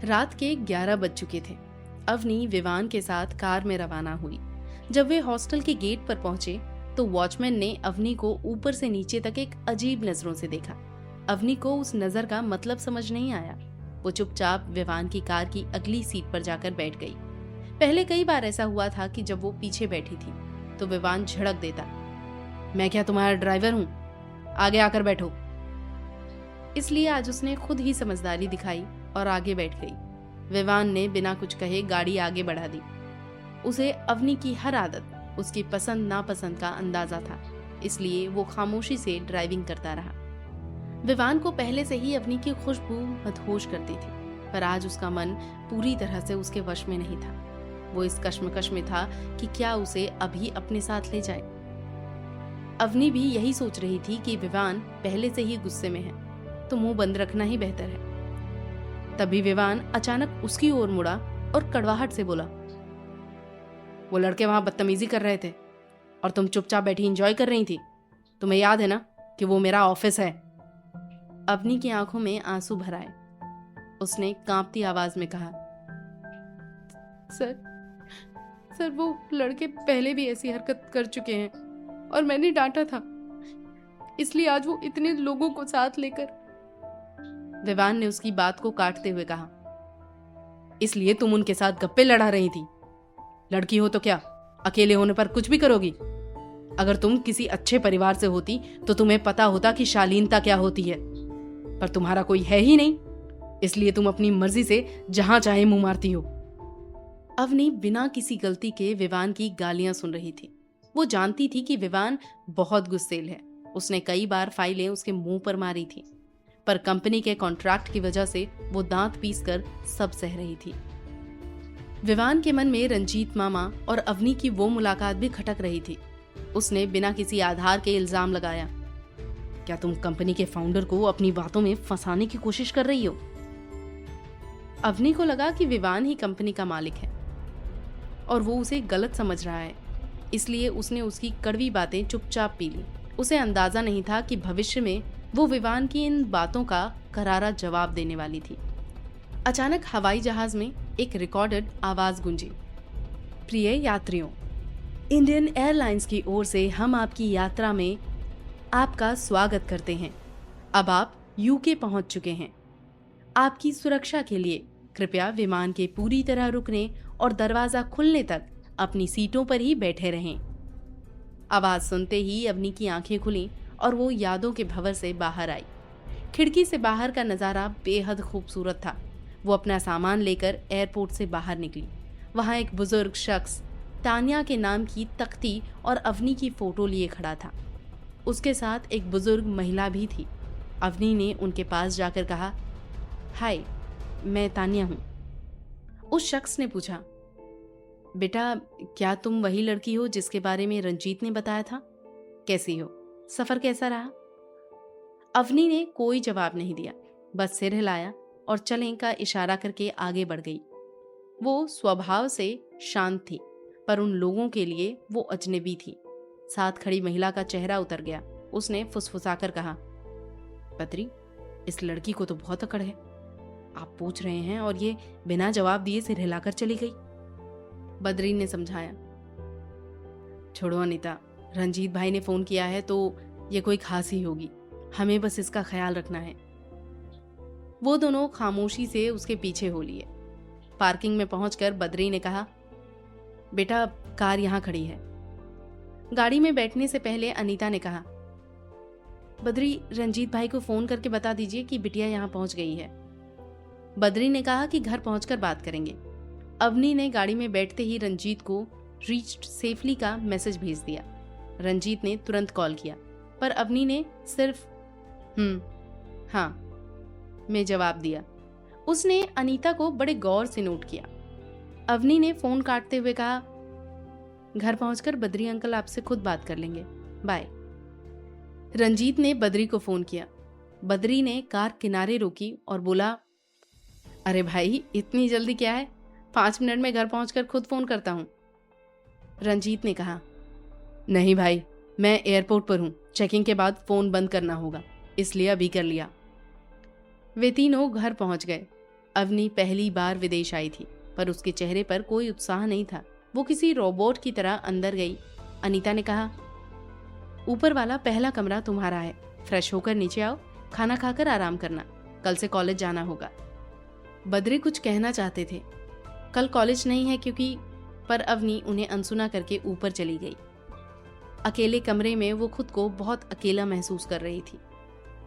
रात के 11 बज चुके थे। अवनी विवान के साथ कार में रवाना हुई। जब वे हॉस्टल के गेट पर पहुंचे तो वॉचमैन ने अवनी को ऊपर से नीचे तक एक अजीब नजरों से देखा। अवनी को उस नजर का मतलब समझ नहीं आया। वो चुपचाप विवान की कार की अगली सीट पर जाकर बैठ गई। पहले कई बार ऐसा हुआ था कि जब वो पीछे बैठी थी तो विवान झड़क देता, मैं क्या तुम्हारा ड्राइवर हूं? आगे आकर बैठो। इसलिए आज उसने खुद ही समझदारी दिखाई और आगे बैठ गई। विवान ने बिना कुछ कहे गाड़ी आगे बढ़ा दी। उसे अवनी की हर आदत, उसकी पसंद नापसंद का अंदाजा था, इसलिए वो खामोशी से ड्राइविंग करता रहा। विवान को पहले से ही अवनी की खुशबू मदहोश करती थी, पर आज उसका मन पूरी तरह से उसके वश में नहीं था। वो इस कश्मकश में था कि क्या उसे अभी अपने साथ ले जाए। अवनी भी यही सोच रही थी कि विवान पहले से ही गुस्से में है, तो मुंह बंद रखना ही बेहतर है। तभी विवान अचानक उसकी ओर मुड़ा और कड़वाहट से बोला, वो लड़के वहां बदतमीजी कर रहे थे और तुम चुपचाप बैठी एंजॉय कर रही थी। तुम्हें याद है ना कि वो मेरा ऑफिस है? अवनी की आंखों में आंसू भर आए। उसने कांपती आवाज में कहा, सर वो लड़के पहले भी ऐसी हरकत कर चुके हैं और मैंने डांटा था, इसलिए आज वो इतने लोगों को साथ लेकर। विवान ने उसकी बात को काटते हुए कहा, इसलिए तुम उनके साथ गप्पे लड़ा रही थी? लड़की हो तो क्या अकेले होने पर कुछ भी करोगी? अगर तुम किसी अच्छे परिवार से होती तो तुम्हें पता होता कि शालीनता क्या होती है, पर तुम्हारा कोई है ही नहीं, इसलिए तुम अपनी मर्जी से जहां चाहे मुंह मारती हो। अवनी बिना किसी गलती के विवान की गालियां सुन रही थी। वो जानती थी कि विवान बहुत गुस्सेल है। उसने कई बार फाइलें उसके मुंह पर मारी थी, पर कंपनी के कॉन्ट्रैक्ट की वजह से वो दांत पीसकर सब सह रही थी। विवान के मन में रंजीत मामा और अवनी की वो मुलाकात भी खटक रही थी। उसने बिना किसी आधार के इल्जाम लगाया, क्या तुम कंपनी के फाउंडर को अपनी बातों में फंसाने की कोशिश कर रही हो? अवनी को लगा कि विवान ही कंपनी का मालिक है और वो उसे गलत समझ रहा है, इसलिए उसने उसकी कड़वी बातें चुपचाप पी ली। उसे अंदाजा नहीं था कि भविष्य में वो विवान की इन बातों का करारा जवाब देने वाली थी। अचानक हवाई जहाज में एक रिकॉर्डेड आवाज गूंजी, प्रिय यात्रियों, इंडियन एयरलाइंस की ओर से हम आपकी यात्रा में आपका स्वागत करते हैं। अब आप यूके पहुंच चुके हैं। आपकी सुरक्षा के लिए कृपया विमान के पूरी तरह रुकने और दरवाजा खुलने तक अपनी सीटों पर ही बैठे रहें। आवाज सुनते ही अवनी की आंखें खुलीं और वो यादों के भंवर से बाहर आई। खिड़की से बाहर का नजारा बेहद खूबसूरत था। वो अपना सामान लेकर एयरपोर्ट से बाहर निकली। वहां एक बुजुर्ग शख्स तानिया के नाम की तख्ती और अवनी की फोटो लिए खड़ा था। उसके साथ एक बुजुर्ग महिला भी थी। अवनी ने उनके पास जाकर कहा, हाय, मैं तानिया हूं। उस शख्स ने पूछा, बेटा, क्या तुम वही लड़की हो जिसके बारे में रंजीत ने बताया था? कैसी हो? सफर कैसा रहा? अवनी ने कोई जवाब नहीं दिया, बस सिर हिलाया और चलें का इशारा करके आगे बढ़ गई। वो स्वभाव से शांत थी, पर उन लोगों के लिए वो अजनबी थी। साथ खड़ी महिला का चेहरा उतर गया। उसने फुसफुसाकर कहा, बद्री, इस लड़की को तो बहुत अकड़ है। आप पूछ रहे हैं और ये बिना जवाब दिए सिर हिलाकर चली गई। बद्री ने समझाया, छोड़ो अनीता, रंजीत भाई ने फोन किया है तो ये कोई खास ही होगी, हमें बस इसका ख्याल रखना है। वो दोनों खामोशी से उसके पीछे हो लिए। पार्किंग में पहुंचकर बद्री ने कहा, बेटा, कार यहां खड़ी है। गाड़ी में बैठने से पहले अनीता ने कहा, बद्री, रंजीत भाई को फोन करके बता दीजिए कि बिटिया यहां पहुंच गई है। बद्री ने कहा कि घर पहुंचकर बात करेंगे। अवनी ने गाड़ी में बैठते ही रंजीत को रीच्ड सेफली का मैसेज भेज दिया। रंजीत ने तुरंत कॉल किया, पर अवनी ने सिर्फ हाँ में जवाब दिया। उसने अनीता को बड़े गौर से नोट किया। अवनी ने फोन काटते हुए कहा, घर पहुंचकर बद्री अंकल आपसे खुद बात कर लेंगे, बाय। रंजीत ने बद्री को फोन किया। बद्री ने कार किनारे रोकी और बोला, अरे भाई, इतनी जल्दी क्या है? 5 मिनट में घर पहुंचकर खुद फोन करता हूं। रंजीत ने कहा, नहीं भाई, मैं एयरपोर्ट पर हूं, चेकिंग के बाद फोन बंद करना होगा, इसलिए अभी कर लिया। वे तीनों घर पहुंच गए। अवनी पहली बार विदेश आई थी, पर उसके चेहरे पर कोई उत्साह नहीं था। वो किसी रोबोट की तरह अंदर गई। अनीता ने कहा, ऊपर वाला पहला कमरा तुम्हारा है, फ्रेश होकर नीचे आओ, खाना खाकर आराम करना, कल से कॉलेज जाना होगा। बद्री कुछ कहना चाहते थे, कल कॉलेज नहीं है क्योंकि, पर अवनी उन्हें अनसुना करके ऊपर चली गई। अकेले कमरे में वो खुद को बहुत अकेला महसूस कर रही थी।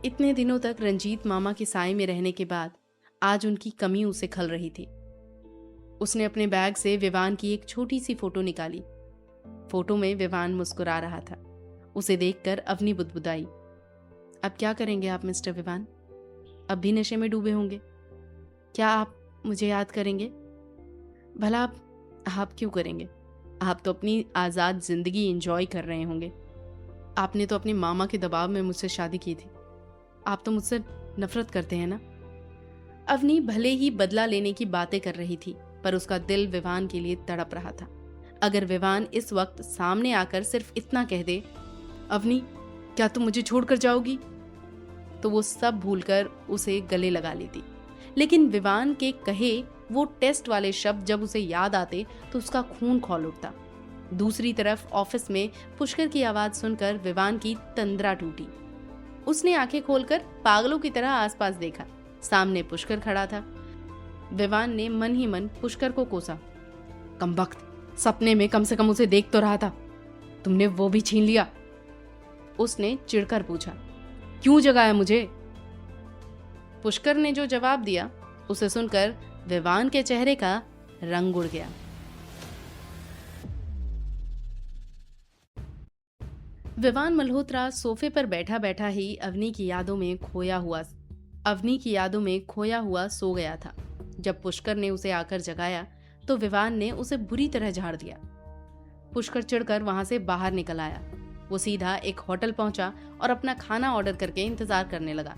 इतने दिनों तक रंजीत मामा के साए में रहने के बाद आज उनकी कमी उसे खल रही थी। उसने अपने बैग से विवान की एक छोटी सी फोटो निकाली। फोटो में विवान मुस्कुरा रहा था। उसे देखकर अवनी बुदबुदाई, अब क्या करेंगे आप मिस्टर विवान? अब भी नशे में डूबे होंगे। क्या आप मुझे याद करेंगे? भला आप क्यों करेंगे? आप तो अपनी आज़ाद जिंदगी एंजॉय कर रहे होंगे। आपने तो अपने मामा के दबाव में मुझसे शादी की थी। आप तो मुझसे नफरत करते हैं ना? अवनी भले ही बदला लेने की बातें कर रही थी, पर उसका दिल विवान के लिए तड़प रहा था। अगर विवान इस वक्त सामने आकर सिर्फ इतना कह दे, अवनी क्या तुम मुझे छोड़कर जाओगी, तो वो सब भूलकर उसे गले लगा लेती। लेकिन विवान के कहे वो टेस्ट वाले शब्द जब उसे याद आते तो उसका खून खौल उठता। दूसरी तरफ ऑफिस में पुष्कर की आवाज सुनकर विवान की तंद्रा टूटी। उसने आंखें खोलकर पागलों की तरह आसपास देखा। सामने पुष्कर खड़ा था। विवान ने मन ही मन पुष्कर को कोसा, कमबख्त, सपने में कम से कम उसे देख तो रहा था, तुमने वो भी छीन लिया। उसने चिढ़कर पूछा, क्यों जगाया मुझे? पुष्कर ने जो जवाब दिया उसे सुनकर विवान के चेहरे का रंग उड़ गया। विवान मल्होत्रा सोफे पर बैठा बैठा ही अवनी की यादों में खोया हुआ सो गया था। जब पुष्कर ने उसे आकर जगाया तो विवान ने उसे बुरी तरह झाड़ दिया। पुष्कर चिढ़कर वहां से बाहर निकल आया। वो सीधा एक होटल पहुंचा और अपना खाना ऑर्डर करके इंतजार करने लगा।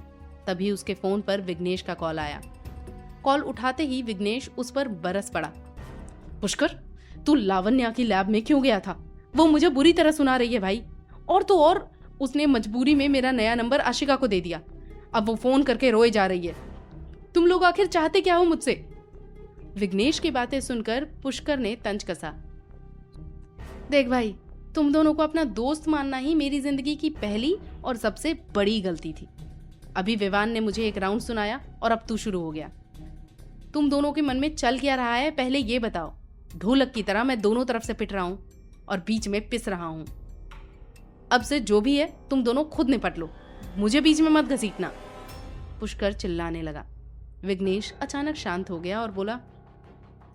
तभी उसके फोन पर विघ्नेश का कॉल आया। कॉल उठाते ही विघ्नेश उस पर बरस पड़ा, पुष्कर, तू लावण्या की लैब में क्यों गया था? वो मुझे बुरी तरह सुना रही है भाई। और तो और उसने मजबूरी में मेरा नया नंबर आशिका को दे दिया। अब वो फोन करके रोए जा रही है। तुम लोग आखिर चाहते क्या हो मुझसे? विघ्नेश की बातें सुनकर पुष्कर ने तंज कसा, देख भाई, तुम दोनों को अपना दोस्त मानना ही मेरी जिंदगी की पहली और सबसे बड़ी गलती थी। अभी विवान ने मुझे एक राउंड सुनाया और अब तू शुरू हो गया। तुम दोनों के मन में चल क्या रहा है पहले ये बताओ। ढोलक की तरह मैं दोनों तरफ से पिट रहा हूं और बीच में पिस रहा हूं। अब से जो भी है तुम दोनों खुद निपट लो, मुझे बीच में मत घसीटना। पुष्कर चिल्लाने लगा। विघ्नेश अचानक शांत हो गया और बोला,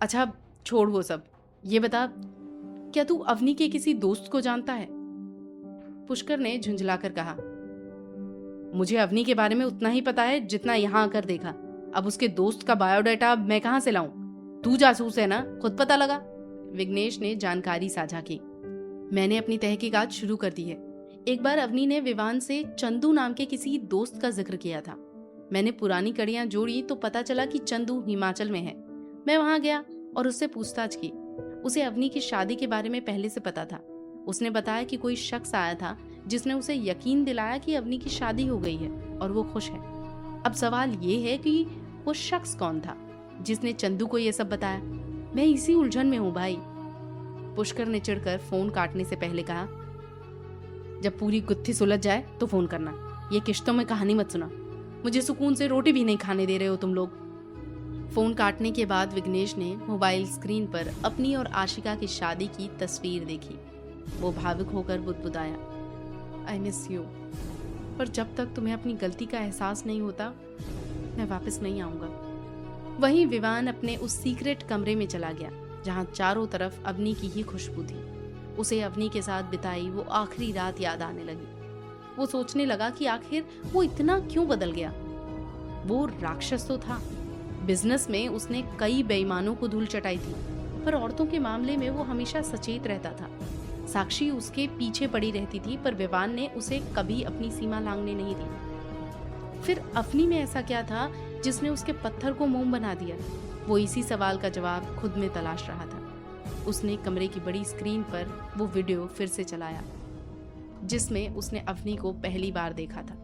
अच्छा छोड़ वो सब, ये बता क्या तू अवनी के किसी दोस्त को जानता है? पुष्कर ने झुंझलाकर कहा, मुझे अवनी के बारे में उतना ही पता है जितना यहां आकर देखा। अब उसके दोस्त का बायोडाटा मैं कहां से लाऊं? तू जासूस है ना, खुद पता लगा। विघ्नेश ने जानकारी साझा की। मैंने अपनी तहकीकात शुरू कर दी है। एक बार अवनी ने विवान से चंदू नाम के किसी दोस्त का जिक्र किया था। मैंने पुरानी कड़ियां जोड़ी तो पता चला कि चंदू हिमाचल में है। मैं वहां गया और उससे पूछताछ की। उसे अवनी की शादी के बारे में पहले से पता था। उसने बताया कि कोई शख्स आया था जिसने उसे यकीन दिलाया कि अवनी की शादी हो गई है और वो खुश है। अब सवाल ये है कि वो शख्स कौन था जिसने चंदू को ये सब बताया? मैं इसी उलझन में हूं भाई। पुष्कर ने चिढ़कर फोन काटने से पहले कहा, जब पूरी गुत्थी सुलझ जाए तो फोन करना। ये किश्तों में कहानी मत सुना। मुझे सुकून से रोटी भी नहीं खाने दे रहे हो तुम लोग। फोन काटने के बाद विघ्नेश ने मोबाइल स्क्रीन पर अपनी और आशिका की शादी की तस्वीर देखी। वो भावुक होकर बुदबुदाया, आई मिस यू, पर जब तक तुम्हें अपनी गलती का एहसास नहीं होता मैं वापस नहीं आऊंगा। वहीं विवान अपने उस सीक्रेट कमरे में चला गया जहां चारों तरफ अवनी की ही खुशबू थी। उसे अवनी के साथ बिताई वो आखिरी रात याद आने लगी। वो सोचने लगा कि आखिर वो इतना क्यों बदल गया। वो राक्षस तो था, बिजनेस में उसने कई बेईमानों को धूल चटाई थी, पर औरतों के मामले में वो हमेशा सचेत रहता था। साक्षी उसके पीछे पड़ी रहती थी, पर विवान ने उसे कभी अपनी सीमा लांघने नहीं दी। फिर अवनी में ऐसा क्या था जिसने उसके पत्थर को मोम बना दिया? वो इसी सवाल का जवाब खुद में तलाश रहा था। उसने कमरे की बड़ी स्क्रीन पर वो वीडियो फिर से चलाया जिसमें उसने अवनी को पहली बार देखा था।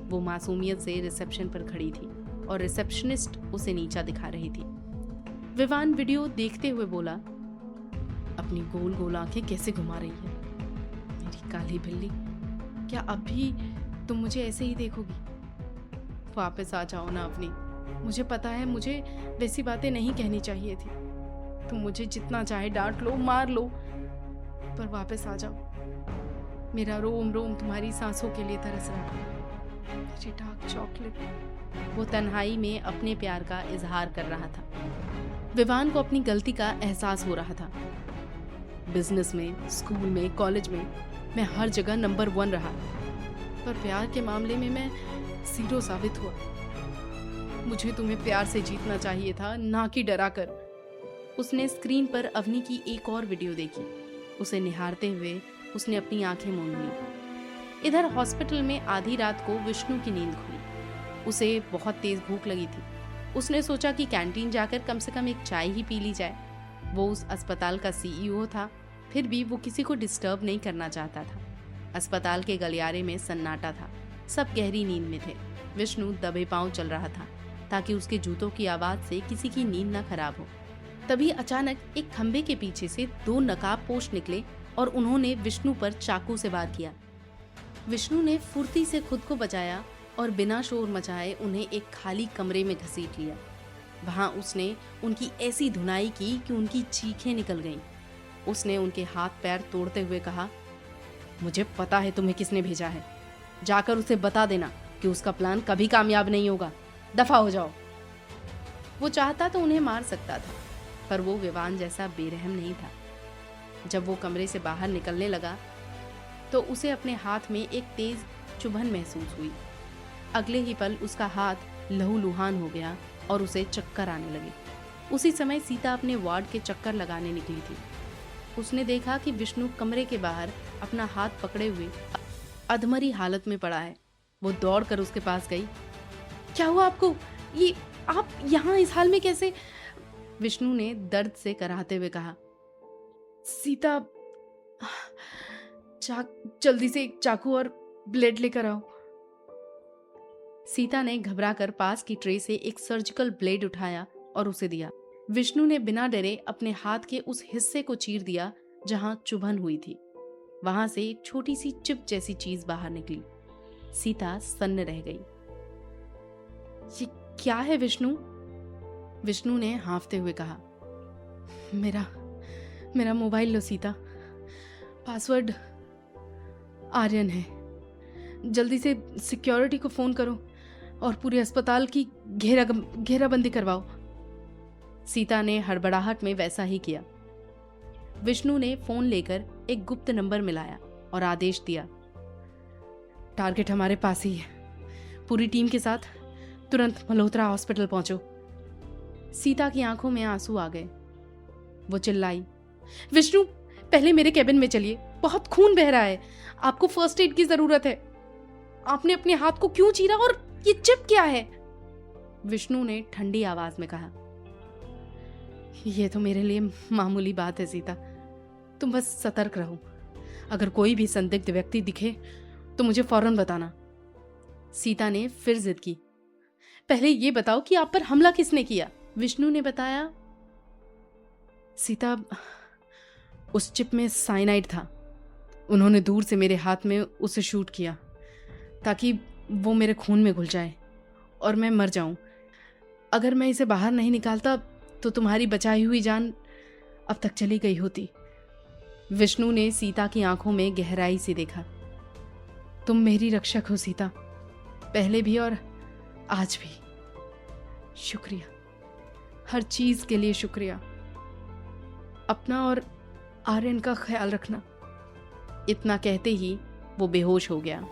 वो मासूमियत से रिसेप्शन पर खड़ी थी। और रिसेप्शनिस्ट उसे नीचा दिखा रही थी। विवान वीडियो देखते हुए बोला, अपनी गोल गोल आंखें कैसे घुमा रही है मेरी काली बिल्ली। क्या अब भी तुम मुझे ऐसे ही देखोगी? वापस आ जाओ ना अपनी। मुझे पता है मुझे वैसी बातें नहीं कहनी चाहिए थी। तुम मुझे जितना चाहे डांट लो, मार लो, पर वापस आ जाओ। मेरा रोम रोम तुम्हारी सांसों के लिए तरस रहा है, मेरी डार्क चॉकलेट। वो तन्हाई में अपने प्यार का इजहार कर रहा था। विवान को अपनी गलती का एहसास हो रहा था। बिजनेस में, स्कूल में, कॉलेज में मैं हर जगह नंबर 1 रहा, पर प्यार के मामले में मैं 0 साबित हुआ। मुझे तुम्हें प्यार से जीतना चाहिए था, ना कि डरा कर। उसने स्क्रीन पर अवनी की एक और वीडियो देखी। उसे निहारते हुए उसने अपनी आंखें मूंद ली। इधर हॉस्पिटल में आधी रात को विष्णु की नींद खुली। उसे बहुत तेज भूख लगी थी। उसने सोचा कि कैंटीन जाकर कम से कम एक चाय ही पी ली जाए। वो उस अस्पताल का सीईओ था, फिर भी वो किसी को डिस्टर्ब नहीं करना चाहता था। अस्पताल के गलियारे में सन्नाटा था, सब गहरी नींद में थे। विष्णु दबे पांव चल रहा था ताकि उसके जूतों की आवाज से किसी की नींद न खराब हो। तभी अचानक एक खंबे के पीछे से 2 नकाबपोश निकले और उन्होंने विष्णु पर चाकू से वार किया। विष्णु ने फुर्ती से खुद को बचाया और बिना शोर मचाए उन्हें एक खाली कमरे में घसीट लिया। वहां उसने उनकी ऐसी धुनाई की कि उनकी चीखें निकल गईं। उसने उनके हाथ पैर तोड़ते हुए कहा, मुझे पता है तुम्हें किसने भेजा है। जाकर उसे बता देना कि उसका प्लान कभी कामयाब नहीं होगा। दफा हो जाओ। वो चाहता तो उन्हें मार सकता था, पर वो विवान जैसा बेरहम नहीं था। जब वो कमरे से बाहर निकलने लगा तो उसे अपने हाथ में एक तेज चुभन महसूस हुई। अगले ही पल उसका हाथ लहूलुहान हो गया और उसे चक्कर आने लगे। उसी समय सीता अपने वार्ड के चक्कर लगाने निकली थी। उसने देखा कि विष्णु कमरे के बाहर अपना हाथ पकड़े हुए अधमरी हालत में पड़ा है। वो दौड़कर उसके पास गई। क्या हुआ आपको? ये आप यहाँ इस हाल में कैसे? विष्णु ने दर्द से कराहते हुए कहा। सीता, जल्दी से एक चाकू और ब्लेड लेकर आओ। सीता ने घबराकर पास की ट्रे से एक सर्जिकल ब्लेड उठाया और उसे दिया। विष्णु ने बिना डरे अपने हाथ के उस हिस्से को चीर दिया जहां चुभन हुई थी। वहां से एक छोटी सी चिप जैसी चीज बाहर निकली। सीता सन्न रह गई। ये क्या है विष्णु? विष्णु ने हाँफते हुए कहा। मेरा मोबाइल लो सीता, पासवर्ड आर्यन है। जल्दी से सिक्योरिटी को फोन करो और पूरे अस्पताल की घेराबंदी करवाओ। सीता ने हड़बड़ाहट में वैसा ही किया। विष्णु ने फोन लेकर एक गुप्त नंबर मिलाया और आदेश दिया, टारगेट हमारे पास ही है। पूरी टीम के साथ तुरंत मल्होत्रा हॉस्पिटल पहुंचो। सीता की आंखों में आंसू आ गए। वो चिल्लाई, विष्णु पहले मेरे केबिन में चलिए, बहुत खून बह रहा है, आपको फर्स्ट एड की जरूरत है। आपने अपने हाथ को क्यों चीरा और ये चिप क्या है? विष्णु ने ठंडी आवाज में कहा। यह तो मेरे लिए मामूली बात है सीता, तुम बस सतर्क रहो। अगर कोई भी संदिग्ध व्यक्ति दिखे तो मुझे फौरन बताना। सीता ने फिर जिद की, पहले ये बताओ कि आप पर हमला किसने किया? विष्णु ने बताया, सीता, उस चिप में साइनाइड था। उन्होंने दूर से मेरे हाथ में उसे शूट किया ताकि वो मेरे खून में घुल जाए और मैं मर जाऊं। अगर मैं इसे बाहर नहीं निकालता तो तुम्हारी बचाई हुई जान अब तक चली गई होती। विष्णु ने सीता की आंखों में गहराई से देखा। तुम मेरी रक्षक हो सीता, पहले भी और आज भी। शुक्रिया, हर चीज के लिए शुक्रिया। अपना और आर्यन का ख्याल रखना। इतना कहते ही वो बेहोश हो गया।